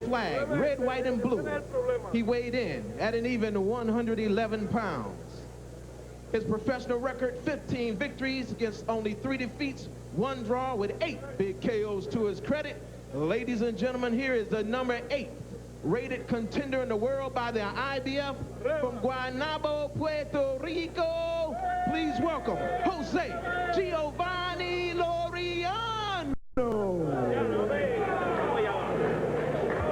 flag, red, white, and blue. He weighed in at an even 111 pounds. His professional record, 15 victories against only 3 defeats, 1 draw with 8 big KOs to his credit. Ladies and gentlemen, here is the number 8 rated contender in the world by the IBF from Guaynabo, Puerto Rico. Please welcome Jose Giovanni Laureano.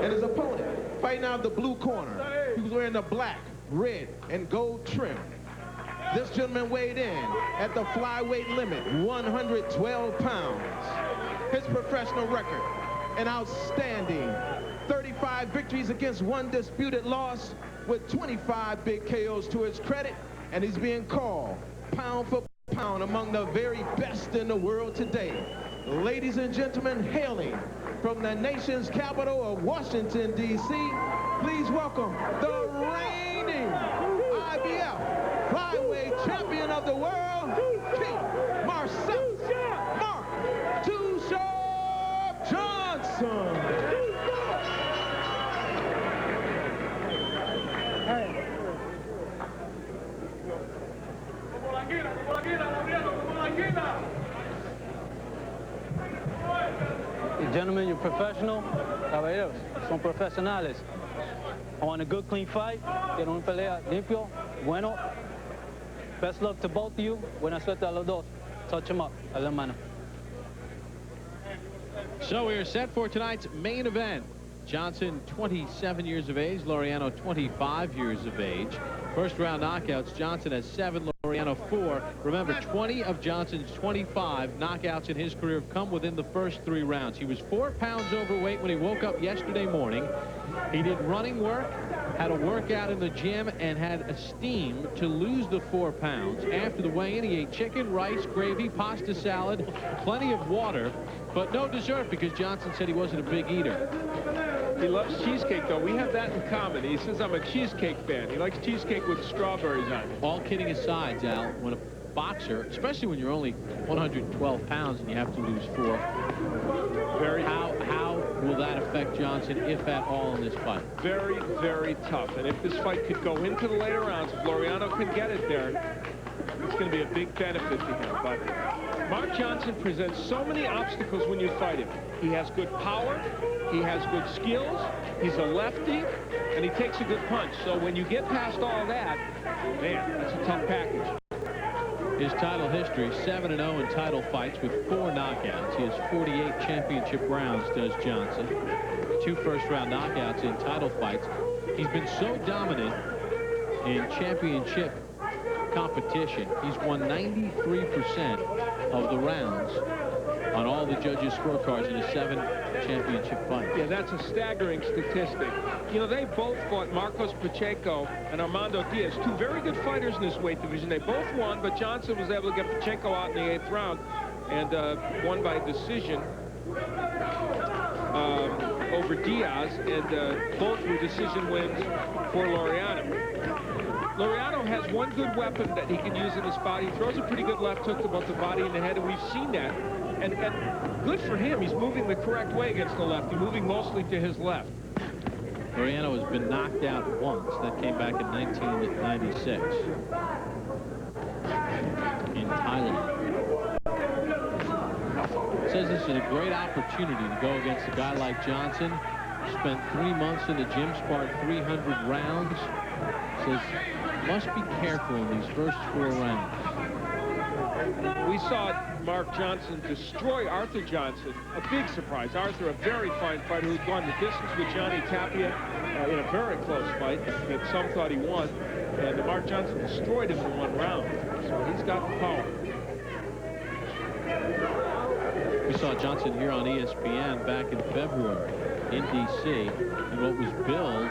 And his opponent, fighting out of the blue corner, he was wearing the black, red, and gold trim. This gentleman weighed in at the flyweight limit, 112 pounds. His professional record, an outstanding 35 victories against 1 disputed loss with 25 big KOs to his credit, and he's being called pound for pound among the very best in the world today. Ladies and gentlemen, hailing from the nation's capital of Washington, D.C., please welcome the reigning IBF flyweight champion of the world, King Marcellus Mark Too Sharp Johnson. Gentlemen, you're professional. Caballeros, son profesionales. I want a good, clean fight. Quiero una pelea limpio, bueno. Best luck to both of you. Buena suerte a los dos. Touch them up. A la mano. So we're set for tonight's main event. Johnson, 27 years of age. Laureano, 25 years of age. First round knockouts. Johnson has 7, Laureano 4. Remember, 20 of Johnson's 25 knockouts in his career have come within the first 3 rounds. He was 4 pounds overweight when he woke up yesterday morning. He did running work, had a workout in the gym, and had a steam to lose the 4 pounds. After the weigh-in, he ate chicken, rice, gravy, pasta salad, plenty of water, but no dessert because Johnson said he wasn't a big eater. He loves cheesecake, though. We have that in common. He says, I'm a cheesecake fan. He likes cheesecake with strawberries on it. All kidding aside, Al, when a boxer, especially when you're only 112 pounds and you have to lose 4, how will that affect Johnson, if at all, in this fight? Very, very tough. And if this fight could go into the later rounds, if Laureano can get it there, it's going to be a big benefit to him. But Mark Johnson presents so many obstacles when you fight him. He has good power, he has good skills, he's a lefty, and he takes a good punch. So when you get past all that, man, it's a tough package. His title history, 7-0 in title fights with 4 knockouts. He has 48 championship rounds, does Johnson. 2 first-round knockouts in title fights. He's been so dominant in championship competition. He's won 93% of the rounds on all the judges' scorecards in his 7 championship fights. Yeah, that's a staggering statistic. You know, they both fought, Marcos Pacheco and Armando Diaz, 2 very good fighters in this weight division. They both won, but Johnson was able to get Pacheco out in the 8th round and won by decision over Diaz, and both were decision wins for Laureano. Laureano has one good weapon that he can use in his body. He throws a pretty good left hook to both the body and the head, and we've seen that. And good for him. He's moving the correct way against the lefty, moving mostly to his left. Laureano has been knocked out once. That came back in 1996 in Thailand. Says this is a great opportunity to go against a guy like Johnson. Spent 3 months in the gym, sparred 300 rounds. Says must be careful in these first 4 rounds. We saw Mark Johnson destroy Arthur Johnson. A big surprise. Arthur, a very fine fighter who'd gone the distance with Johnny Tapia in a very close fight that some thought he won. And Mark Johnson destroyed him in 1 round. So he's got the power. We saw Johnson here on ESPN back in February in D.C. and what was billed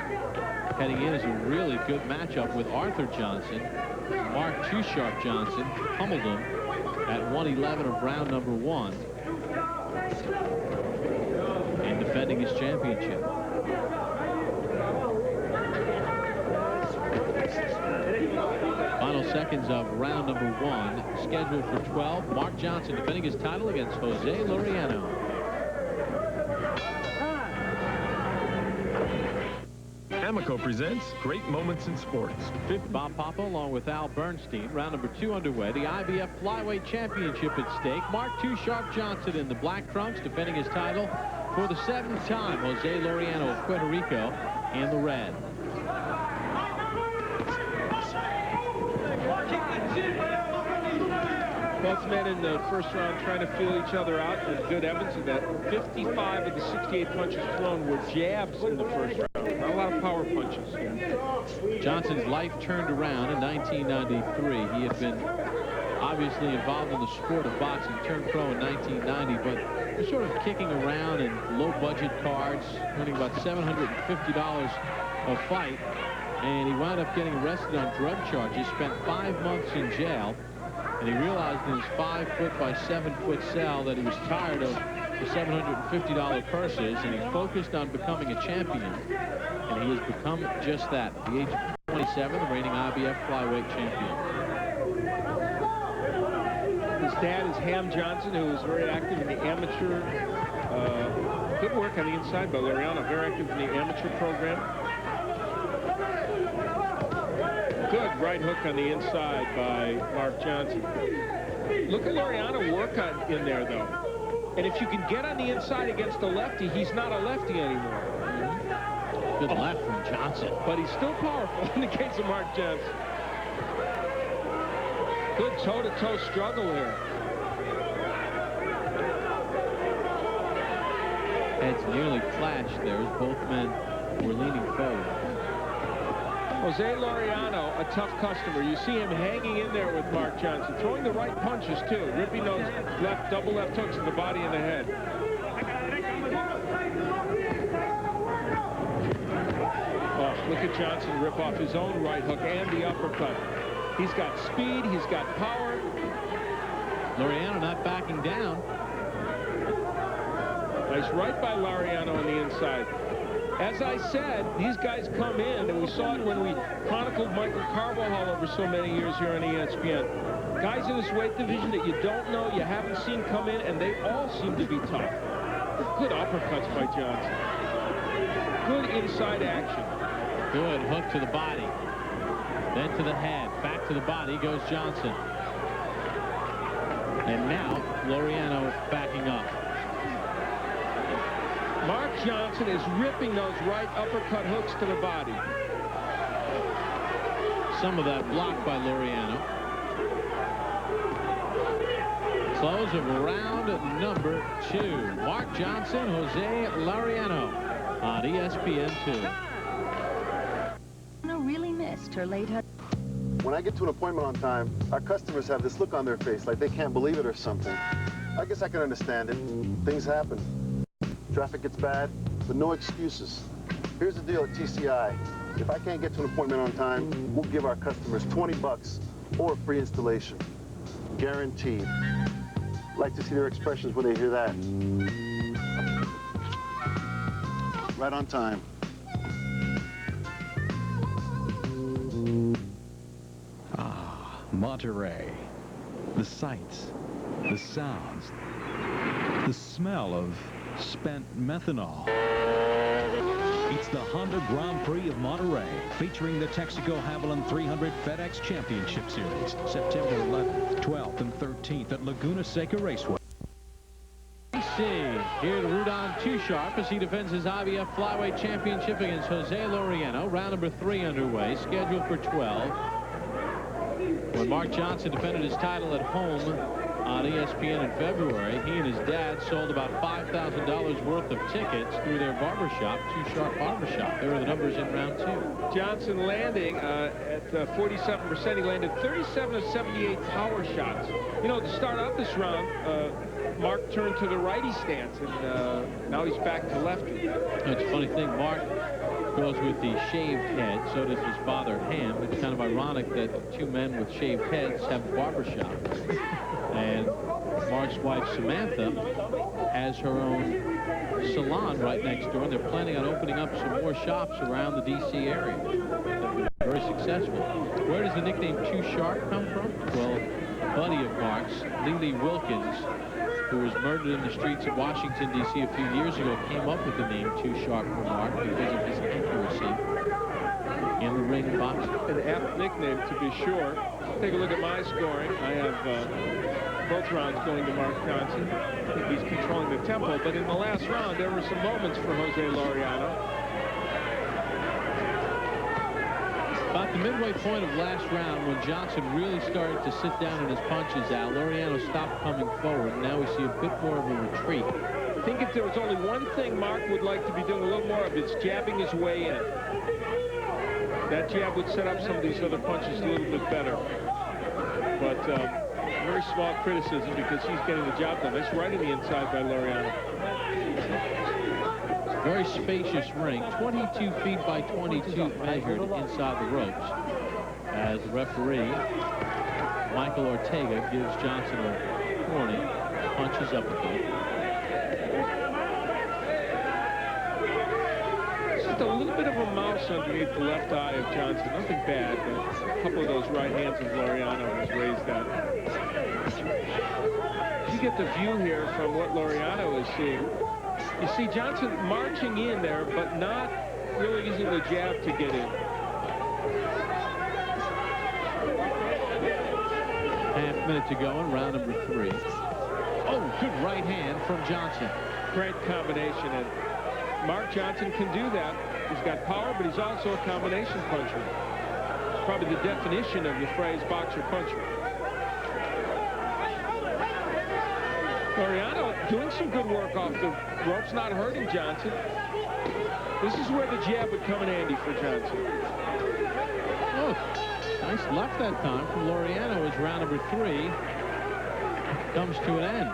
heading in as a really good matchup with Arthur Johnson. Mark Too Sharp Johnson pummeled him at 111 of round number 1 in defending his championship. Final seconds of round number 1, scheduled for 12. Mark Johnson defending his title against Jose Laureano. Amoco presents Great Moments in Sports. Bob Papa along with Al Bernstein. Round number 2 underway. The IBF Flyweight Championship at stake. Mark Too Sharp Johnson in the black trunks, defending his title for the 7th time. Jose Laureano of Puerto Rico in the red. Both men in the first round trying to feel each other out, and good evidence of that. 55 of the 68 punches thrown were jabs in the first round. Not a lot of power punches. Johnson's life turned around in 1993. He had been obviously involved in the sport of boxing, turned pro in 1990, but was sort of kicking around in low-budget cards, earning about $750 a fight, and he wound up getting arrested on drug charges, spent 5 months in jail. And he realized in his 5-foot by 7-foot cell that he was tired of the $750 purses, and he focused on becoming a champion. And he has become just that. At the age of 27, the reigning IBF Flyweight champion. His dad is Ham Johnson, who was very active in the amateur. Good work on the inside by Laureano, very active in the amateur program. Good right hook on the inside by Mark Johnson. Look at Laureano work in there, though. And if you can get on the inside against a lefty, he's not a lefty anymore. Good left from Johnson. But he's still powerful in the case of Mark Johnson. Good toe-to-toe struggle here. Heads nearly clashed there as both men were leaning forward. Jose Laureano, a tough customer. You see him hanging in there with Mark Johnson, throwing the right punches, too. Ripping those left, double left hooks to the body and the head. Oh, look at Johnson rip off his own right hook and the uppercut. He's got speed, he's got power. Laureano not backing down. Nice right by Laureano on the inside. As I said, these guys come in, and we saw it when we chronicled Michael Carbajal over so many years here on ESPN. Guys in this weight division that you don't know, you haven't seen come in, and they all seem to be tough. Good uppercuts by Johnson. Good inside action. Good hook to the body. Then to the head. Back to the body goes Johnson. And now Laureano backing up. Mark Johnson is ripping those right uppercut hooks to the body. Some of that blocked by Laureano. Close of round number 2. Mark Johnson, Jose Laureano on ESPN2. Really missed her late. When I get to an appointment on time, our customers have this look on their face like they can't believe it or something. I guess I can understand it. Things happen. Traffic gets bad, but no excuses. Here's the deal at TCI. If I can't get to an appointment on time, we'll give our customers $20 or a free installation. Guaranteed. Like to see their expressions when they hear that. Right on time. Ah, Monterey. The sights, the sounds, the smell of spent methanol. It's the Honda Grand Prix of Monterey, featuring the Texaco Havoline 300 FedEx Championship Series, September 11th, 12th, and 13th at Laguna Seca Raceway. Here to Rudon Too Sharp as he defends his IBF Flyweight Championship against Jose Laureano. Round number 3 underway, scheduled for 12. When Mark Johnson defended his title at home on ESPN in February, he and his dad sold about $5,000 worth of tickets through their barbershop, Too Sharp Barbershop. There were the numbers in round 2. Johnson landing at 47%. He landed 37 of 78 power shots. You know, to start out this round, Mark turned to the righty stance, and now he's back to lefty. It's a funny thing. Mark goes with the shaved head. So does his father, Ham. It's kind of ironic that 2 men with shaved heads have a barbershop. And Mark's wife, Samantha, has her own salon right next door, and they're planning on opening up some more shops around the D.C. area. Very successful. Where does the nickname Too Sharp come from? Well, a buddy of Mark's, Lily Wilkins, who was murdered in the streets of Washington, D.C. a few years ago, came up with the name Too Sharp for Mark because of his accuracy. An apt nickname, to be sure. Take a look at my scoring. I have both rounds going to Mark Johnson. I think he's controlling the tempo, but in the last round, there were some moments for Jose Laureano. About the midway point of last round, when Johnson really started to sit down in his punches out, Laureano stopped coming forward. Now we see a bit more of a retreat. I think if there was only one thing Mark would like to be doing a little more of, it's jabbing his way in. That jab would set up some of these other punches a little bit better. But very small criticism because he's getting the job done. That's right in the inside by Laureano. Very spacious ring, 22 feet by 22 measured inside the ropes. As the referee, Michael Ortega, gives Johnson a warning, punches up a bit. Just a little bit of a mouse underneath the left eye of Johnson. Nothing bad, but a couple of those right hands of Laureano has raised that. You get the view here from what Laureano is seeing. You see Johnson marching in there, but not really using the jab to get in. Half minute to go in round number 3. Oh, good right hand from Johnson. Great combination, and Mark Johnson can do that. He's got power, but he's also a combination puncher. It's probably the definition of the phrase boxer-puncher. Laureano doing some good work off the ropes, not hurting Johnson. This is where the jab would come in handy for Johnson. Oh, nice left that time from Laureano as round number 3 comes to an end.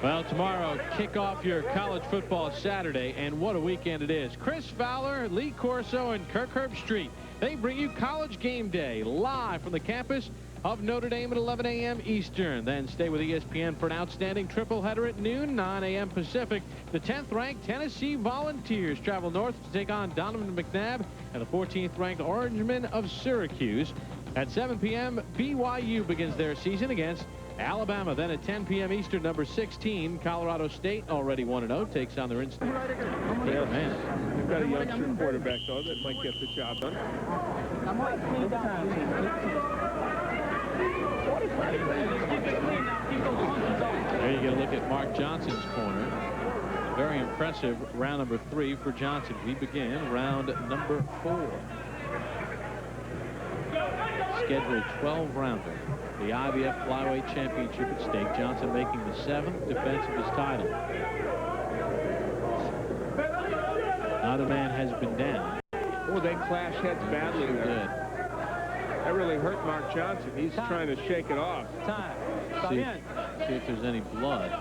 Well, tomorrow, kick off your college football Saturday, and what a weekend it is. Chris Fowler, Lee Corso, and Kirk Herbstreit. They bring you College Game Day live from the campus of Notre Dame at 11 a.m. Eastern. Then stay with ESPN for an outstanding triple header at noon, 9 a.m. Pacific. The 10th-ranked Tennessee Volunteers travel north to take on Donovan McNabb and the 14th-ranked Orangemen of Syracuse. At 7 p.m., BYU begins their season against Alabama. Then at 10 p.m. Eastern, number 16, Colorado State, already 1-0, takes on their instant. Yeah, man. They've got a youngster quarterback, though, that might get the job done. There you get a look at Mark Johnson's corner. Very impressive round number 3 for Johnson. We begin round number 4. Scheduled 12-rounder. The IBF Flyweight Championship at stake. Johnson making the 7th defense of his title. Neither man has been down. Oh, they clash heads badly there. That really hurt Mark Johnson. He's trying to shake it off. See if there's any blood.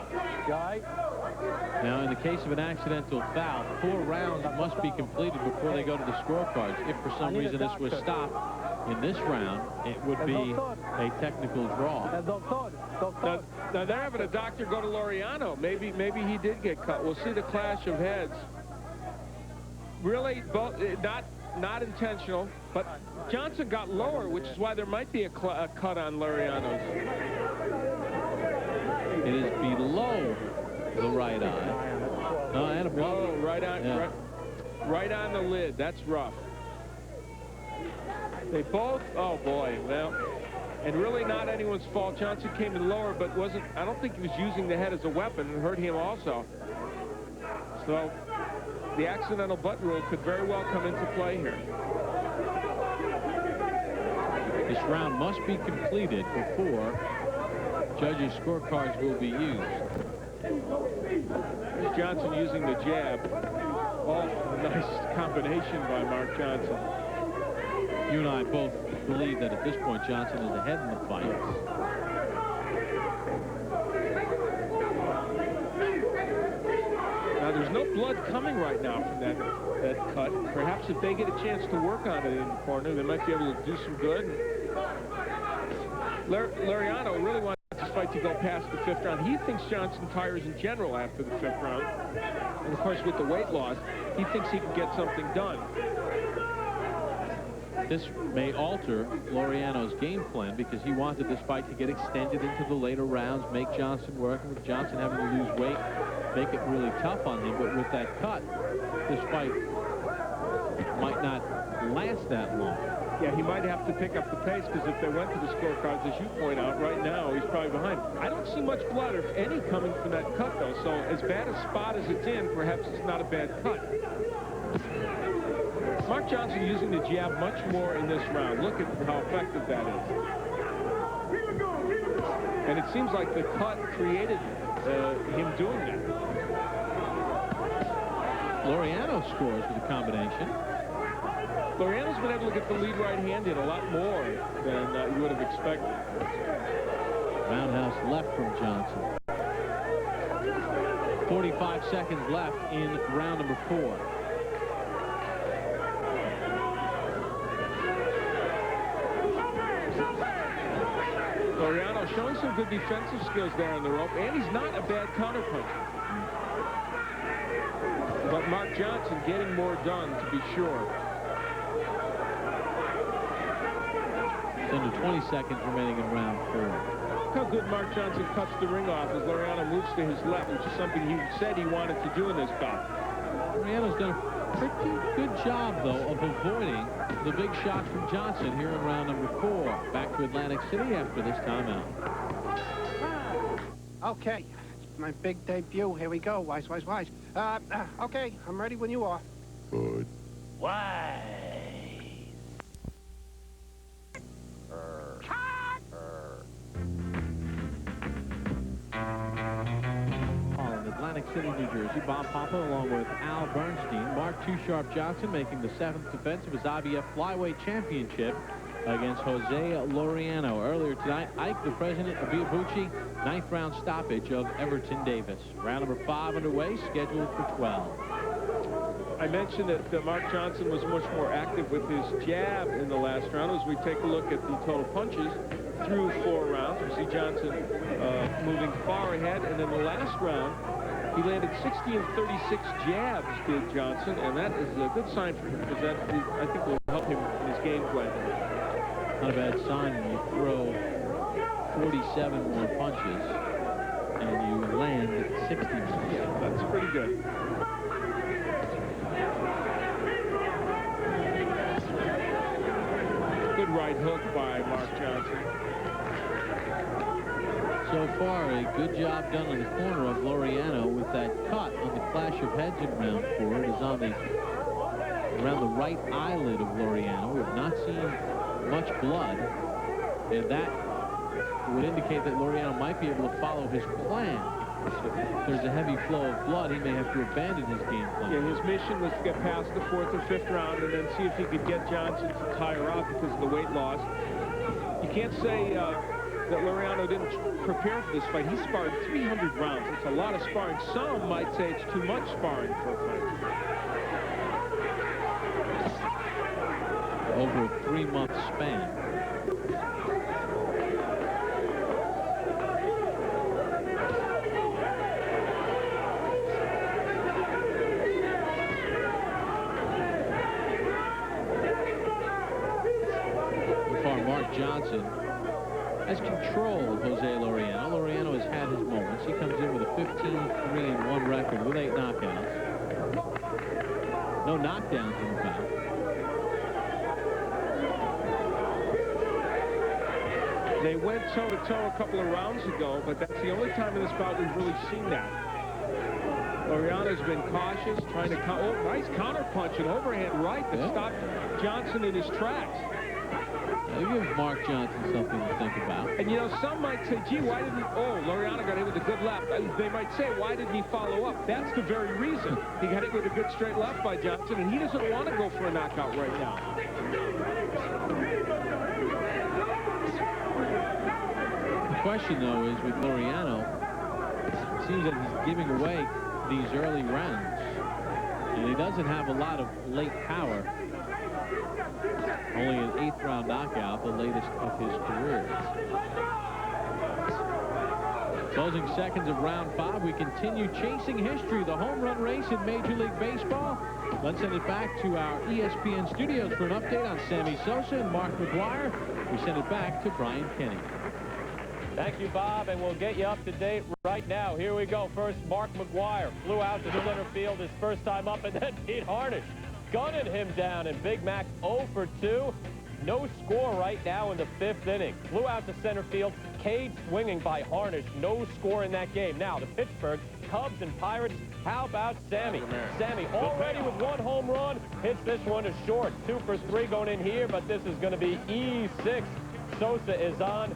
Now, in the case of an accidental foul, 4 rounds must be completed before they go to the scorecards. If for some reason this was stopped in this round, it would be a technical draw. Now they're having a doctor go to Laureano. Maybe he did get cut. We'll see the clash of heads. Really, both not intentional, but Johnson got lower, which is why there might be a cut on Laureano's. It is below the right eye. No, and above. Oh, right on the lid. That's rough. They both, oh boy, well, and really not anyone's fault. Johnson came in lower, but I don't think he was using the head as a weapon, and hurt him also. So the accidental butt rule could very well come into play here. This round must be completed before judges' scorecards will be used. There's Johnson using the jab. Oh, nice combination by Mark Johnson. You and I both believe that at this point Johnson is ahead in the fight. Now there's no blood coming right now from that cut. Perhaps if they get a chance to work on it in the corner, they might be able to do some good. Laureano really wants this fight to go past the 5th round. He thinks Johnson tires in general after the 5th round. And of course with the weight loss, he thinks he can get something done. This may alter Laureano's game plan because he wanted this fight to get extended into the later rounds, make Johnson work, and with Johnson having to lose weight, make it really tough on him. But with that cut, this fight might not last that long. Yeah, he might have to pick up the pace, because if they went to the scorecards, as you point out, right now, he's probably behind. I don't see much blood, if any, coming from that cut, though. So as bad a spot as it's in, perhaps it's not a bad cut. Mark Johnson using the jab much more in this round. Look at how effective that is. And it seems like the cut created him doing that. Laureano scores with a combination. Laureano's been able to get the lead right-handed a lot more than you would have expected. Roundhouse left from Johnson. 45 seconds left in round number 4. Laureano showing some good defensive skills there on the rope, and he's not a bad counterpuncher. But Mark Johnson getting more done, to be sure. Under 20 seconds remaining in round 4. Look how good Mark Johnson cuts the ring off as Laureano moves to his left, which is something he said he wanted to do in this bout. Laureano's done a pretty good job, though, of avoiding the big shot from Johnson here in round number 4. Back to Atlantic City after this timeout. Okay, my big debut. Here we go. Wise, wise, wise. Okay, I'm ready when you are. Good. Wise. Atlantic City, New Jersey. Bob Papa along with Al Bernstein. Mark Too Sharp Johnson making the 7th defense of his IBF Flyweight Championship against Jose Laureano. Earlier tonight, Ike, the president of Biabucci, 9th round stoppage of Everton Davis. Round number 5 underway, scheduled for 12. I mentioned that Mark Johnson was much more active with his jab in the last round. As we take a look at the total punches through 4 rounds, we see Johnson moving far ahead. And in the last round, he landed 60 and 36 jabs, did Johnson, and that is a good sign for him, because that, I think, will help him in his game plan. Not a bad sign when you throw 47 more punches and you land 60 more. Yeah, that's pretty good. Good right hook by Mark Johnson. So far, a good job done on the corner of Laureano with that cut on the clash of heads in round 4. It is on around the right eyelid of Laureano. We have not seen much blood, and that would indicate that Laureano might be able to follow his plan. If there's a heavy flow of blood, he may have to abandon his game plan. Yeah, his mission was to get past the 4th or 5th round and then see if he could get Johnson to tire out because of the weight loss. You can't say that Laureano didn't prepare for this fight. He sparred 300 rounds. It's a lot of sparring. Some might say it's too much sparring for a fight. Over a 3-month span. So far, Mark Johnson has controlled Jose Laureano. Laureano has had his moments. He comes in with a 15-3-1 record with 8 knockouts. No knockdowns in the bout. They went toe-to-toe a couple of rounds ago, but that's the only time in this bout we've really seen that. Laureano's been cautious, trying to... nice counter-punch, an overhand right that stopped Johnson in his tracks. That gives Mark Johnson something to think about. And, you know, some might say, gee, why didn't... Laureano got hit with a good left. They might say, why didn't he follow up? That's the very reason. He got hit with a good straight left by Johnson, and he doesn't want to go for a knockout right now. The question, though, is with Laureano, it seems that he's giving away these early rounds. And he doesn't have a lot of late power. Only an 8th round knockout, the latest of his career. Closing seconds of round 5, we continue chasing history, the home run race in Major League Baseball. Let's send it back to our ESPN studios for an update on Sammy Sosa and Mark McGwire. We send it back to Brian Kenny. Thank you, Bob, and we'll get you up to date right now. Here we go. First, Mark McGwire flew out to center field his first time up, and then Pete Harnish gunning him down, and Big Mac 0 for 2. No score right now in the 5th inning. Flew out to center field. Cade swinging by Harnish. No score in that game. Now, the Pittsburgh Cubs and Pirates. How about Sammy? Sammy already with 1 home run. Hits this one to short. 2 for 3 going in here, but this is going to be E6. Sosa is on.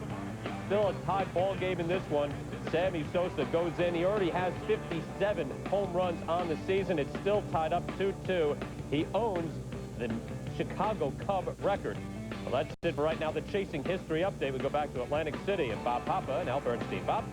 Still a tied ball game in this one. Sammy Sosa goes in. He already has 57 home runs on the season. It's still tied up 2-2. He owns the Chicago Cub record. Well, that's it for right now. The Chasing History Update. We go back to Atlantic City and Bob Papa and Al Bernstein. Bob?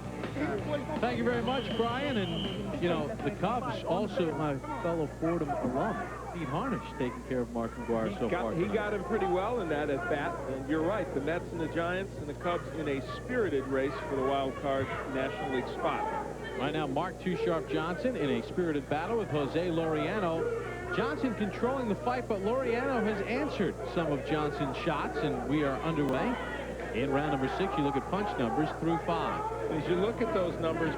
Thank you very much, Brian. And, you know, the Cubs, also my fellow Fordham alum, Pete Harnish, taking care of Mark McGuire so far. He got him pretty well in that at-bat. And you're right, the Mets and the Giants and the Cubs in a spirited race for the wild card National League spot. Right now, Mark Too Sharp Johnson in a spirited battle with Jose Laureano. Johnson controlling the fight, but Laureano has answered some of Johnson's shots, and we are underway. In round number 6, you look at punch numbers through 5. As you look at those numbers,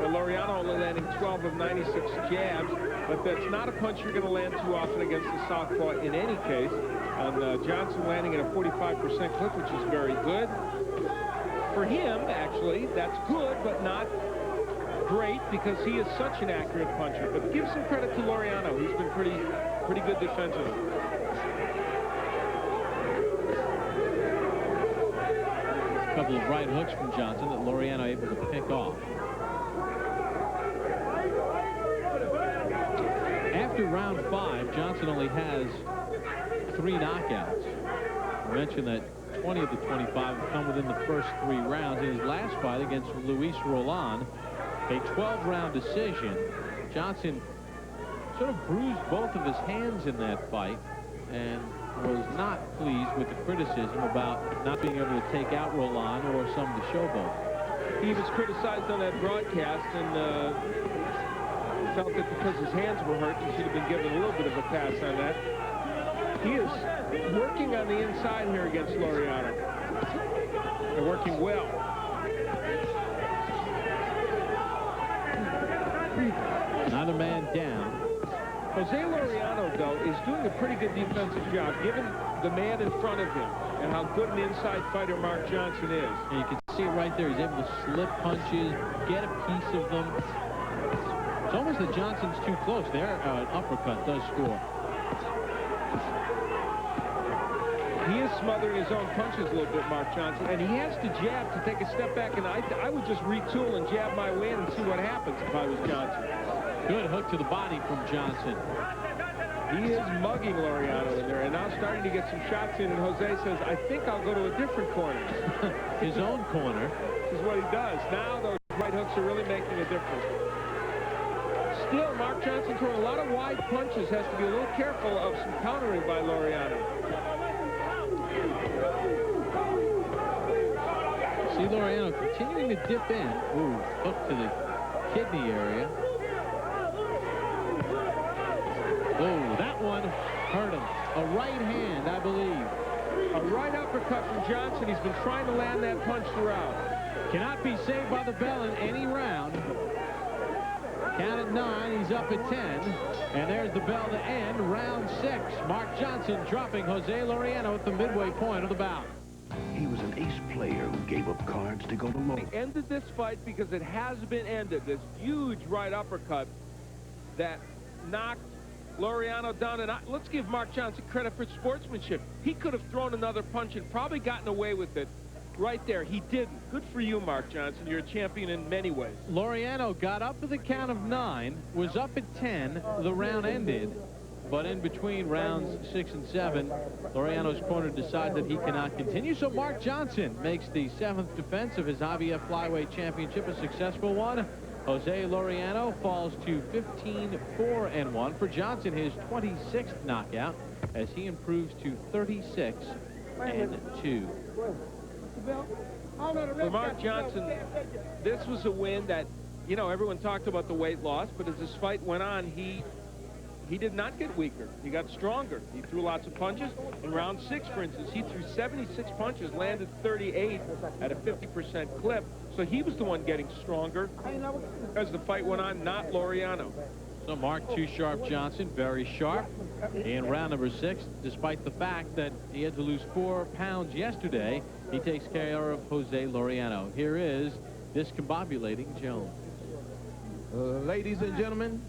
Laureano only landing 12 of 96 jabs, but that's not a punch you're going to land too often against the southpaw in any case. And Johnson landing at a 45% clip, which is very good. For him, actually, that's good, but not great because he is such an accurate puncher. But give some credit to Laureano. He's been pretty good defensively. A couple of right hooks from Johnson that Laureano able to pick off. After round 5, Johnson only has 3 knockouts. I mentioned that 20 of the 25 have come within the first 3 rounds. In his last fight against Luis Roland, a 12-round decision. Johnson sort of bruised both of his hands in that fight and was not pleased with the criticism about not being able to take out Roland or some of the showboat. He was criticized on that broadcast and felt that because his hands were hurt, he should have been given a little bit of a pass on that. He is working on the inside here against Laureano. They're working well. Another man down. Jose Laureano, though, is doing a pretty good defensive job, given the man in front of him and how good an inside fighter Mark Johnson is. And you can see it right there. He's able to slip punches, get a piece of them. It's almost that Johnson's too close. There, an uppercut does score. He is smothering his own punches a little bit, Mark Johnson, and he has to jab to take a step back, and I would just retool and jab my way in and see what happens if I was Johnson. Good hook to the body from Johnson. He is mugging Laureano in there, and now starting to get some shots in, and Jose says, I think I'll go to a different corner. His own corner. This is what he does. Now those right hooks are really making a difference. Still, Mark Johnson throwing a lot of wide punches, has to be a little careful of some countering by Laureano. See Laureano continuing to dip in. Ooh, hook to the kidney area. Oh, that one hurt him. A right hand, I believe. A right uppercut from Johnson. He's been trying to land that punch throughout. Cannot be saved by the bell in any round. Count at 9. He's up at 10. And there's the bell to end round 6. Mark Johnson dropping Jose Laureano at the midway point of the bout. He was an ace player who gave up cards to go to low. He ended this fight because it has been ended. This huge right uppercut that knocked Laureano down. And let's give Mark Johnson credit for sportsmanship. He could have thrown another punch and probably gotten away with it. Right there, he didn't. Good for you, Mark Johnson. You're a champion in many ways. Laureano got up to the count of 9, was up at 10. The round ended. But in between rounds 6 and 7, Laureano's corner decides that he cannot continue. So Mark Johnson makes the 7th defense of his IBF Flyweight Championship a successful one. Jose Laureano falls to 15-4-1. For Johnson, his 26th knockout, as he improves to 36-2. For Mark Johnson, this was a win that, you know, everyone talked about the weight loss, but as this fight went on, he did not get weaker. He got stronger. He threw lots of punches. In round 6, for instance, he threw 76 punches, landed 38 at a 50% clip. So he was the one getting stronger as the fight went on, not Laureano. So Mark Too Sharp Johnson, very sharp. in round number 6. Despite the fact that he had to lose 4 pounds yesterday, he takes care of Jose Laureano. Here is discombobulating Jones. Ladies and gentlemen,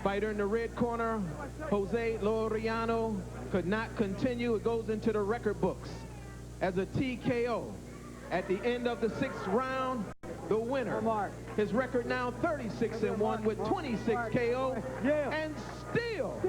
fighter in the red corner, Jose Laureano, could not continue. It goes into the record books as a TKO. At the end of the 6th round, the winner. His record now 36-1 with 26 KO, and still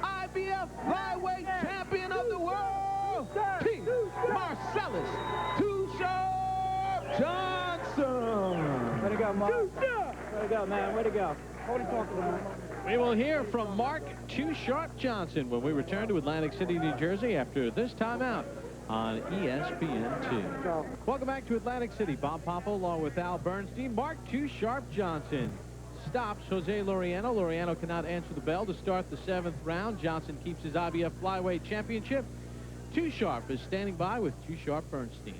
IBF Flyweight Champion of the world, Keith Marcellus Too Sharp Johnson. Way to go, Mark. Way to go, man. Way to go. What are you talking about? We will hear from Mark Too Sharp Johnson when we return to Atlantic City, New Jersey after this timeout on ESPN2. Welcome back to Atlantic City. Bob Papa along with Al Bernstein. Mark Too Sharp Johnson stops Jose Laureano. Laureano cannot answer the bell to start the 7th round. Johnson keeps his IBF Flyweight Championship. Too Sharp is standing by with Too Sharp Bernstein.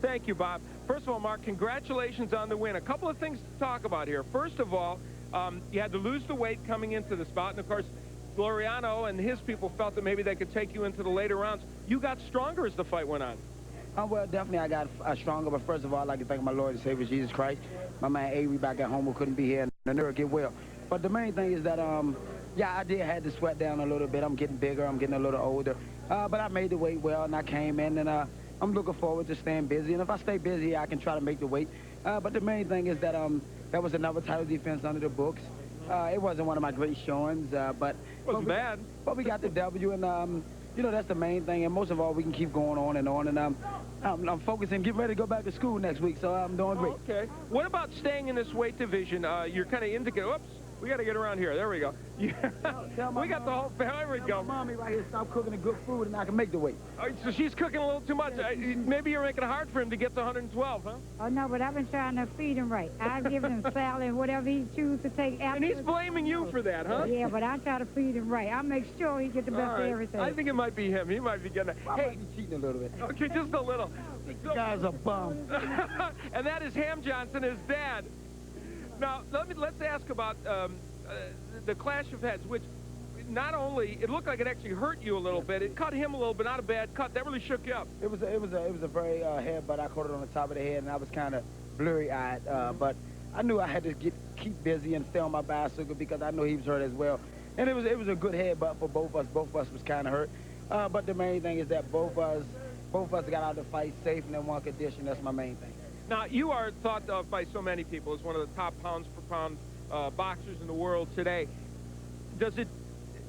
Thank you, Bob. First of all, Mark, congratulations on the win. A couple of things to talk about here. First of all, you had to lose the weight coming into this bout, and of course, Laureano and his people felt that maybe they could take you into the later rounds. You got stronger as the fight went on. Well, definitely I got stronger, but first of all, I'd like to thank my Lord and Savior Jesus Christ. My man Avery back at home who couldn't be here, and the nerve get well. But the main thing is that, yeah, I did have to sweat down a little bit. I'm getting bigger, I'm getting a little older. But I made the weight well, and I came in, and I'm looking forward to staying busy. And if I stay busy, I can try to make the weight. But the main thing is that that was another title defense under the books. It wasn't one of my great showings, but it wasn't bad. But we got the W, and you know, that's the main thing. And most of all, we can keep going on. And I'm focusing, getting ready to go back to school next week, so I'm doing great. Okay. What about staying in this weight division? You're kind of indicating. Oops. We got to get around here. There we go. Tell we got the whole family. There we go. Mommy right here, stop cooking the good food, and I can make the weight. Oh, so she's cooking a little too much. Maybe you're making it hard for him to get to 112, huh? Oh, no, but I've been trying to feed him right. I've given him salad and whatever he chooses to take after. And he's blaming you for that, huh? Yeah, but I try to feed him right. I make sure he gets the best of everything. I think it might be him. He might be getting it. I might be cheating a little bit. Okay, just a little. You guys are bums. And that is Ham Johnson, his dad. Now, let's ask about the clash of heads, which not only it looked like it actually hurt you a little bit, it cut him a little bit, not a bad cut. That really shook you up. It was a very head, but I caught it on the top of the head, and I was kind of blurry-eyed. But I knew I had to keep busy and stay on my bicycle because I knew he was hurt as well. And it was a good headbutt for both of us. Both of us was kind of hurt. But the main thing is that both of us got out of the fight safe and in one condition. That's my main thing. Now, you are thought of by so many people as one of the top pounds-per-pound boxers in the world today.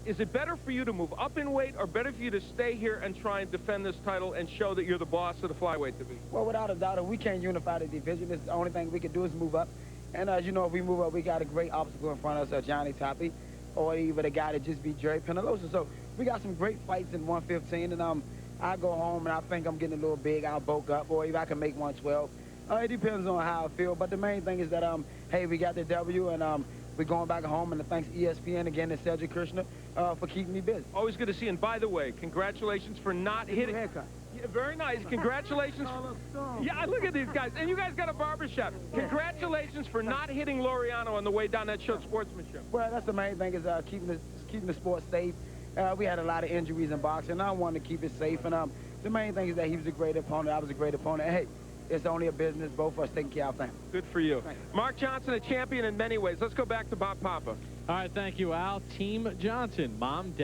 Is it better for you to move up in weight or better for you to stay here and try and defend this title and show that you're the boss of the flyweight division? Well, without a doubt, if we can't unify the division, the only thing we can do is move up. And as you know, if we move up, we got a great obstacle in front of us, Johnny Toppy, or even a guy that just beat Jerry Penalosa. So we got some great fights in 115, and I go home and I think I'm getting a little big. I'll bulk up, or if I can make 112. It depends on how I feel, but the main thing is that, hey, we got the W, and we're going back home, and thanks ESPN again and Cedric Krishna for keeping me busy. Always good to see you. And by the way, congratulations for not hitting. Haircut. Yeah, very nice. Congratulations. Yeah, look at these guys. And you guys got a barbershop. Congratulations for not hitting Laureano on the way down that show, Sportsmanship. Well, that's the main thing is keeping the sport safe. We had a lot of injuries in boxing. I wanted to keep it safe, and the main thing is that he was a great opponent. I was a great opponent. Hey, it's only a business. Both of us taking care of our family. Good for you. Mark Johnson, a champion in many ways. Let's go back to Bob Papa. All right, thank you, Al. Team Johnson, Mom, Dad.